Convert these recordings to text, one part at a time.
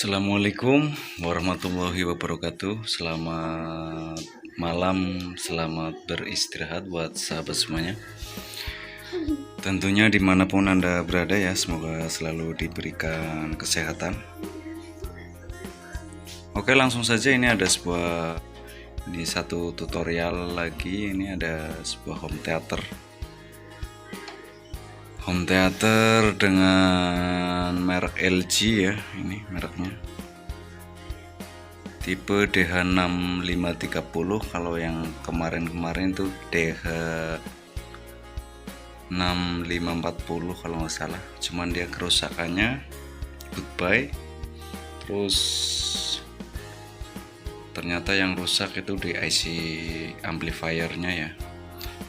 Assalamualaikum warahmatullahi wabarakatuh. Selamat malam, selamat beristirahat buat sahabat semuanya. Tentunya dimanapun Anda berada ya, semoga selalu diberikan kesehatan. Oke, langsung saja ini ada satu tutorial lagi. Ini ada sebuah home theater dengan merek LG ya, ini mereknya tipe DH6530. Kalau yang kemarin tuh DH6540 kalau nggak salah, cuman dia kerusakannya goodbye. Terus ternyata yang rusak itu di IC amplifiernya ya,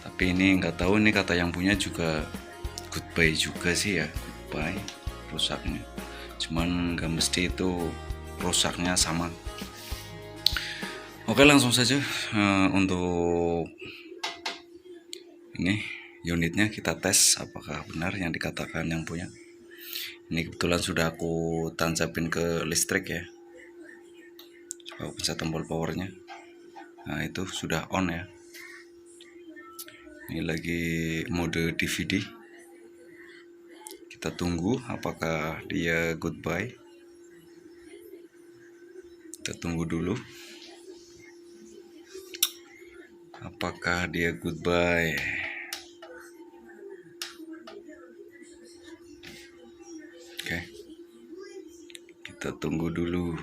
tapi ini nggak tahu, ini kata yang punya juga goodbye juga sih ya, goodbye rusaknya, cuman nggak mesti itu rusaknya sama. Oke, langsung saja untuk ini unitnya kita tes apakah benar yang dikatakan yang punya. Ini kebetulan sudah aku tancapin ke listrik ya. Coba pencet tombol powernya. Nah, itu sudah on ya. Ini lagi mode DVD. Kita tunggu apakah dia goodbye. Kita tunggu dulu apakah dia goodbye. Oke, kita tunggu dulu.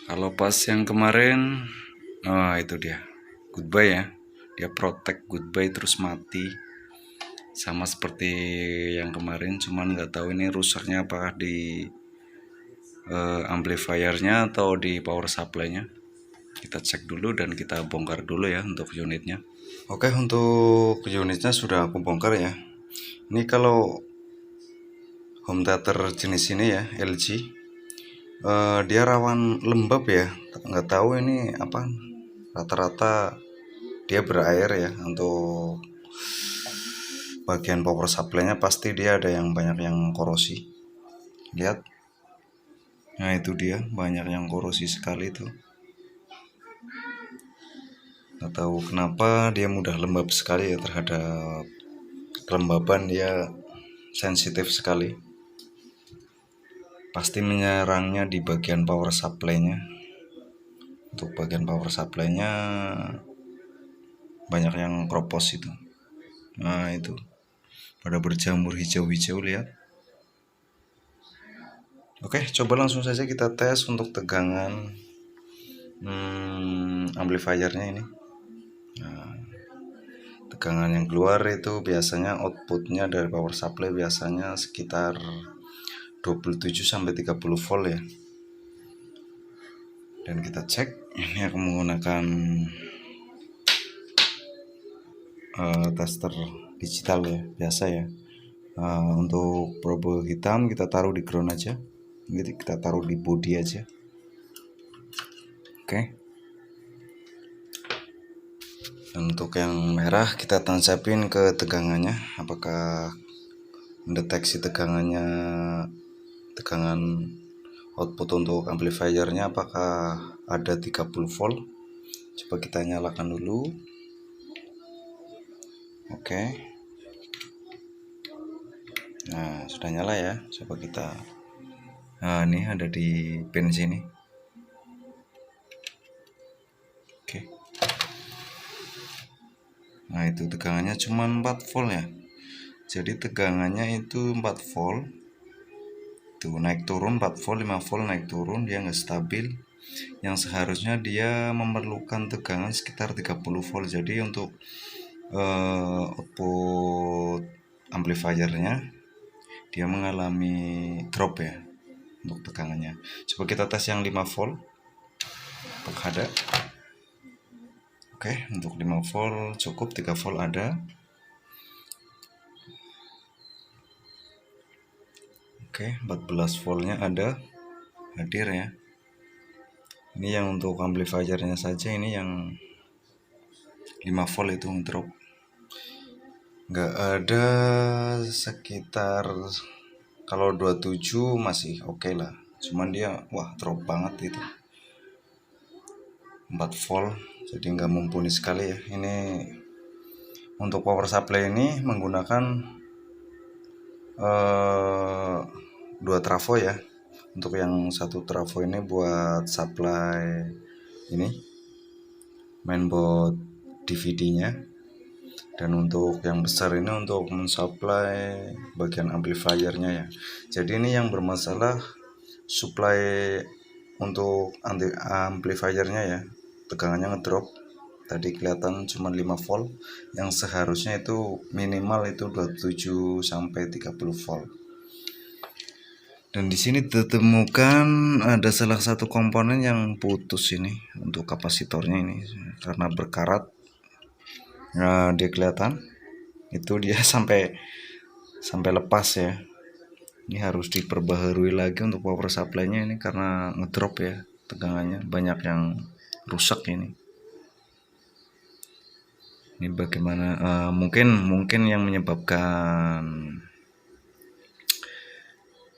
Kalau pas yang kemarin, itu dia goodbye ya, dia protect goodbye terus mati, sama seperti yang kemarin, cuman nggak tahu ini rusaknya apakah di amplifiernya atau di power supply-nya. Kita cek dulu dan kita bongkar dulu ya untuk unitnya. Oke, untuk unitnya sudah aku bongkar ya. Ini kalau home theater jenis ini ya, LG, dia rawan lembab ya, nggak tahu ini apa, rata-rata dia berair ya. Untuk bagian power supply-nya pasti dia ada yang banyak yang korosi, lihat. Nah, itu dia, banyak yang korosi sekali itu. Nggak tahu kenapa dia mudah lembab sekali ya, terhadap kelembaban dia sensitif sekali. Pasti menyerangnya di bagian power supply-nya. Untuk bagian power supply-nya banyak yang kropos itu. Nah, itu pada berjamur hijau-hijau, lihat. Oke, coba langsung saja kita tes untuk tegangan amplifiernya ini. Nah, tegangan yang keluar itu biasanya outputnya dari power supply biasanya sekitar 27-30 volt ya. Dan kita cek, ini aku menggunakan tester digital ya, biasa ya. Untuk probe hitam kita taruh di ground aja, gitu, kita taruh di body aja. Oke. Untuk yang merah kita tancapin ke tegangannya, apakah mendeteksi tegangan output untuk amplifiernya apakah ada 30 volt. Coba kita nyalakan dulu. Oke. Nah, sudah nyala ya. Coba kita, nah ini ada di pin sini. Oke. Nah, itu tegangannya cuma 4 volt ya. Jadi tegangannya itu 4 volt. Tuh, naik turun 4 volt, 5 volt, naik turun, dia nggak stabil. Yang seharusnya dia memerlukan tegangan sekitar 30 volt. Jadi untuk output amplifiernya dia mengalami drop ya untuk tegangannya. Coba kita tes yang 5 volt, apakah ada. Oke, untuk 5 volt cukup, 3 volt ada. Oke, 14 voltnya ada, hadir ya. Ini yang untuk amplifiernya saja, ini yang 5 volt itu drop. Nggak ada sekitar Kalau 27 masih oke lah, cuman dia wah drop banget itu 4 volt, jadi nggak mumpuni sekali ya. Ini untuk power supply ini menggunakan dua trafo ya. Untuk yang satu trafo ini buat supply ini mainboard DVD-nya, dan untuk yang besar ini untuk mensuplai bagian amplifiernya ya. Jadi ini yang bermasalah supply untuk amplifiernya ya, tegangannya ngedrop. Tadi kelihatan cuma 5 volt, yang seharusnya itu minimal itu 27 sampai 30 volt. Dan di sini ditemukan ada salah satu komponen yang putus ini untuk kapasitornya ini karena berkarat. Nah, dia kelihatan itu dia sampai lepas ya. Ini harus diperbaharui lagi untuk power supply-nya ini karena ngedrop ya tegangannya, banyak yang rusak ini. Ini bagaimana mungkin yang menyebabkan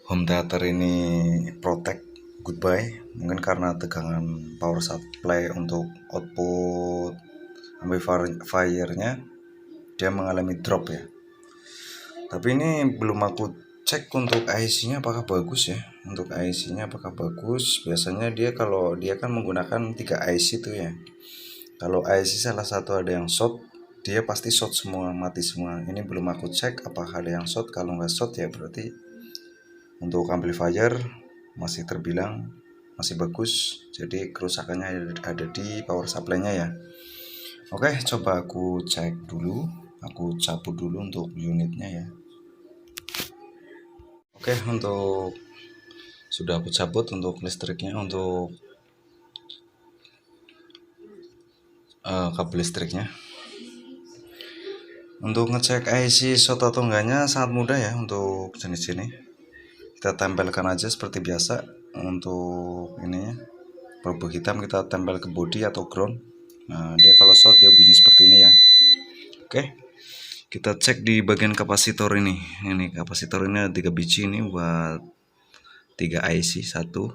home theater ini protect goodbye mungkin karena tegangan power supply untuk output amplifiernya dia mengalami drop ya. Tapi ini belum aku cek untuk IC-nya apakah bagus ya. Untuk IC-nya apakah bagus? Biasanya dia kalau dia kan menggunakan 3 IC itu ya. Kalau IC salah satu ada yang short, dia pasti short semua, mati semua. Ini belum aku cek apakah ada yang short. Kalau nggak short ya berarti untuk amplifier masih terbilang masih bagus. Jadi kerusakannya ada di power supply-nya ya. Oke, coba aku cek dulu. Aku cabut dulu untuk unitnya ya. Oke, untuk sudah aku cabut untuk listriknya, untuk kabel listriknya. Untuk ngecek IC short atau enggaknya sangat mudah ya untuk jenis ini. Kita tempelkan aja seperti biasa. Untuk ininya pelembut hitam kita tempel ke body atau ground. Nah, dia kalau short dia bunyi seperti ini ya. Oke. Kita cek di bagian kapasitor ini. Ini kapasitor ini ada 3 biji ini buat 3 IC, 1 2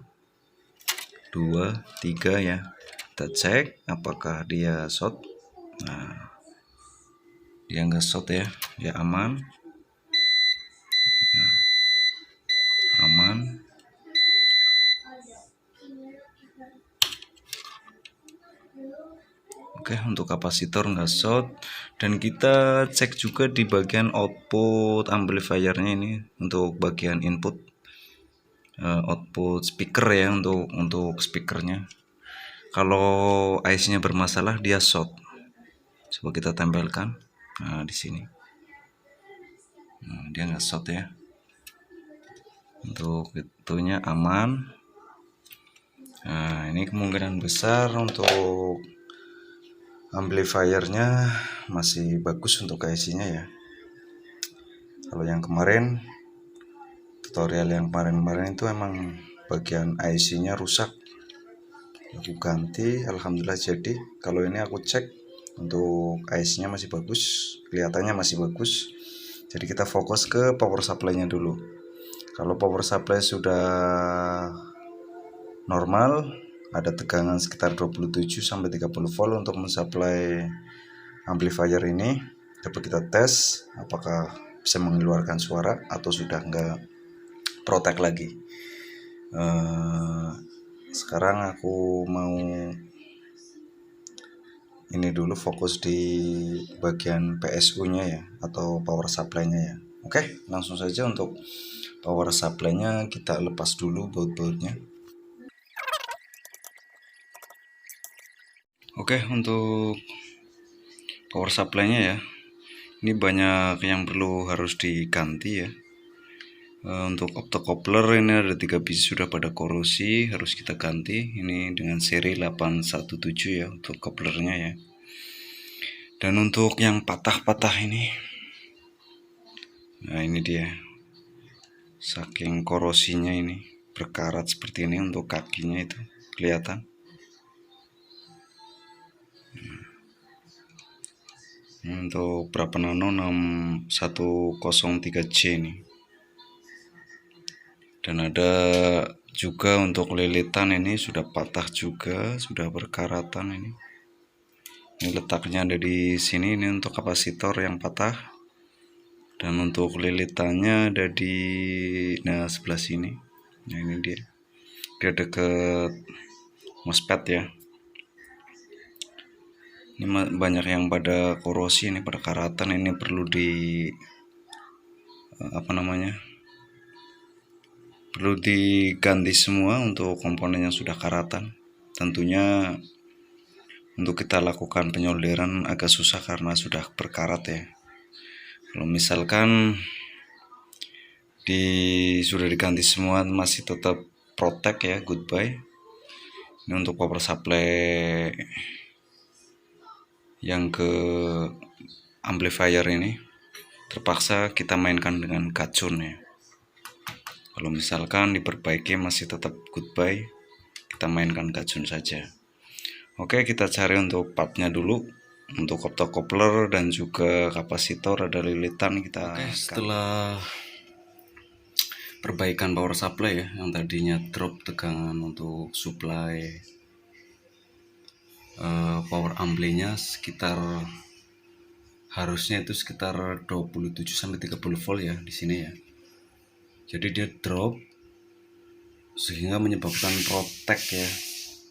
3 ya. Kita cek apakah dia short. Nah, dia enggak short ya, dia aman. Nah, aman. Oke, untuk kapasitor nggak short. Dan kita cek juga di bagian output amplifiernya ini untuk bagian input output speaker ya, untuk speakernya. Kalau IC-nya bermasalah dia short. Coba kita tempelkan. Nah, di sini. Nah, dia nggak short ya. Untuk itunya aman. Nah, ini kemungkinan besar untuk amplifiernya masih bagus untuk IC-nya ya. Kalau yang kemarin tutorial yang kemarin itu emang bagian IC-nya rusak, aku ganti, alhamdulillah jadi. Kalau ini aku cek untuk IC-nya masih bagus, kelihatannya masih bagus. Jadi kita fokus ke power supply-nya dulu. Kalau power supply sudah normal, ada tegangan sekitar 27 sampai 30 volt untuk mensuplai amplifier ini. Coba kita tes apakah bisa mengeluarkan suara atau sudah enggak protect lagi. Sekarang aku mau ini dulu fokus di bagian PSU-nya ya, atau power supply-nya ya. Oke, langsung saja untuk power supply-nya kita lepas dulu baut-bautnya. Oke, untuk power supply-nya ya, ini banyak yang harus diganti ya. Untuk optocoupler ini ada 3 biji sudah pada korosi, harus kita ganti. Ini dengan seri 817 ya untuk couplernya ya. Dan untuk yang patah-patah ini, nah ini dia, saking korosinya ini berkarat seperti ini. Untuk kakinya itu kelihatan. Untuk berapa nano 6103J ini. Dan ada juga untuk lilitan, ini sudah patah juga, sudah berkaratan ini. Ini letaknya ada di sini, ini untuk kapasitor yang patah. Dan untuk lilitannya ada di sebelah sini. Nah ini dia deket MOSFET ya. Ini banyak yang pada korosi, ini pada karatan, ini perlu perlu diganti semua untuk komponen yang sudah karatan. Tentunya untuk kita lakukan penyolderan agak susah karena sudah berkarat ya. Kalau misalkan sudah diganti semua masih tetap protect ya, goodbye. Ini untuk power supply yang ke amplifier ini terpaksa kita mainkan dengan gacun ya. Kalau misalkan diperbaiki masih tetap goodbye, kita mainkan gacun saja. Oke, kita cari untuk partnya dulu. Untuk optocoupler dan juga kapasitor ada lilitan kita. Oke, setelah perbaikan power supply ya, yang tadinya drop tegangan untuk supply power ampli-nya harusnya itu sekitar 27-30 volt ya di sini ya. Jadi dia drop sehingga menyebabkan protect ya,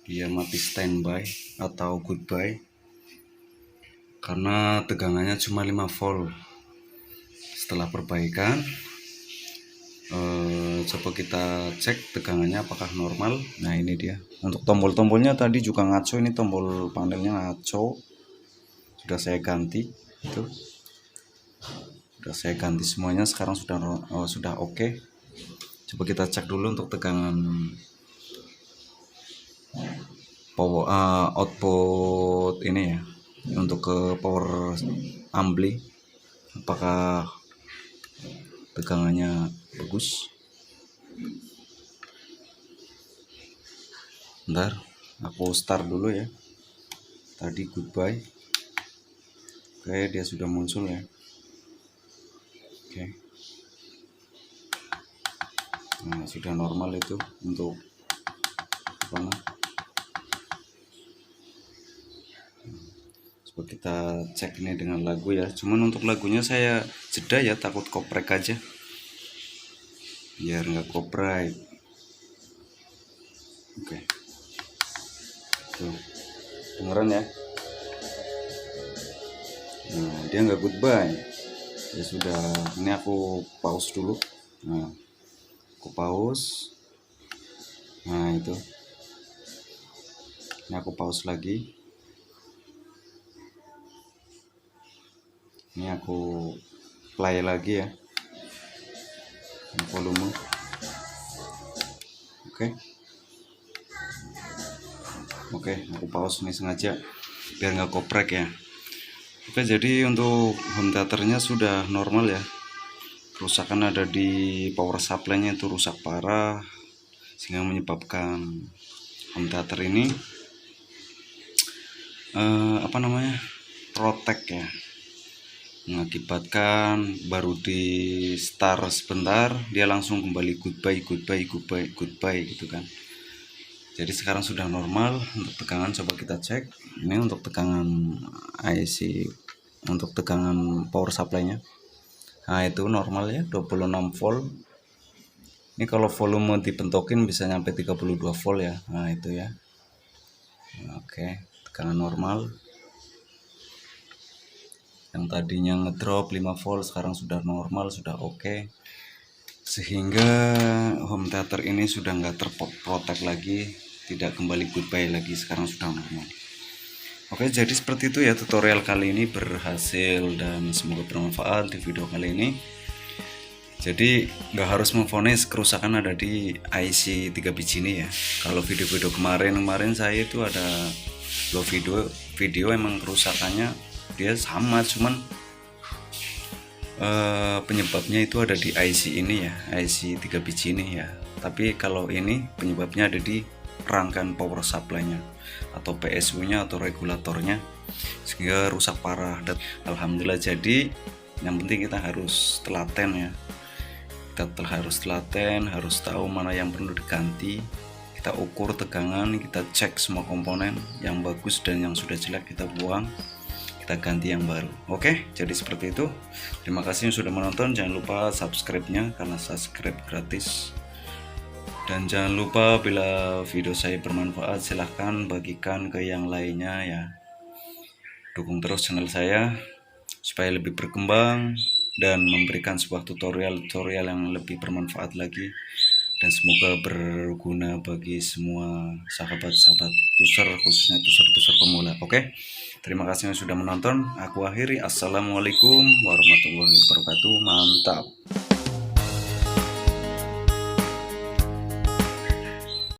dia mati standby atau goodbye karena tegangannya cuma 5 volt. Setelah perbaikan coba kita cek tegangannya apakah normal. Nah ini dia, untuk tombol-tombolnya tadi juga ngaco, ini tombol panelnya ngaco, sudah saya ganti, itu sudah saya ganti semuanya, sekarang sudah oke. Coba kita cek dulu untuk tegangan power output ini ya, untuk ke power ampli apakah tegangannya bagus. Bentar, aku start dulu ya. Tadi goodbye. Oke, dia sudah muncul ya. Oke. Nah, sudah normal itu untuk apa? Coba kita cek ini dengan lagu ya. Cuman untuk lagunya saya jeda ya, takut koprek aja. Biar nggak koprek. Oke. Tuh, dengeran ya. Nah, dia nggak goodbye. Ya sudah, ini aku pause dulu. Nah, aku pause. Nah itu, ini aku pause lagi. Ini aku play lagi ya, volume. Oke, aku pause nih sengaja biar nggak koprek ya. Oke, jadi untuk home theaternya sudah normal ya. Kerusakan ada di power supply-nya, itu rusak parah sehingga menyebabkan home theater ini protect ya, mengakibatkan baru di start sebentar dia langsung kembali goodbye gitu kan. Jadi sekarang sudah normal. Untuk tegangan coba kita cek. Ini untuk tegangan IC, untuk tegangan power supply-nya. Nah itu normal ya, 26 volt. Ini kalau volume dibentokin bisa nyampe 32 volt ya. Nah itu ya. Oke, tegangan normal. Yang tadinya ngedrop 5 volt sekarang sudah normal, sudah oke. Sehingga home theater ini sudah nggak terprotek lagi, tidak kembali goodbye lagi, sekarang sudah normal. Oke, jadi seperti itu ya tutorial kali ini, berhasil dan semoga bermanfaat di video kali ini. Jadi nggak harus memvonis kerusakan ada di IC 3 biji ini ya. Kalau video-video kemarin saya itu ada video emang kerusakannya dia sama, cuman penyebabnya itu ada di IC ini ya, IC 3 biji ini ya. Tapi kalau ini penyebabnya ada di rangkaian power supply-nya atau PSU-nya atau regulatornya, sehingga rusak parah. Dan alhamdulillah, jadi yang penting kita harus telaten ya, kita harus telaten, harus tahu mana yang perlu diganti. Kita ukur tegangan, kita cek semua komponen yang bagus dan yang sudah jelek kita buang, kita ganti yang baru. Oke, jadi seperti itu. Terima kasih yang sudah menonton. Jangan lupa subscribe-nya karena subscribe gratis. Dan jangan lupa bila video saya bermanfaat silahkan bagikan ke yang lainnya ya. Dukung terus channel saya supaya lebih berkembang dan memberikan sebuah tutorial yang lebih bermanfaat lagi, dan semoga berguna bagi semua sahabat-sahabat tuser, khususnya tuser-tuser pemula. Oke, terima kasih yang sudah menonton. Aku akhiri. Assalamualaikum warahmatullahi wabarakatuh. Mantap.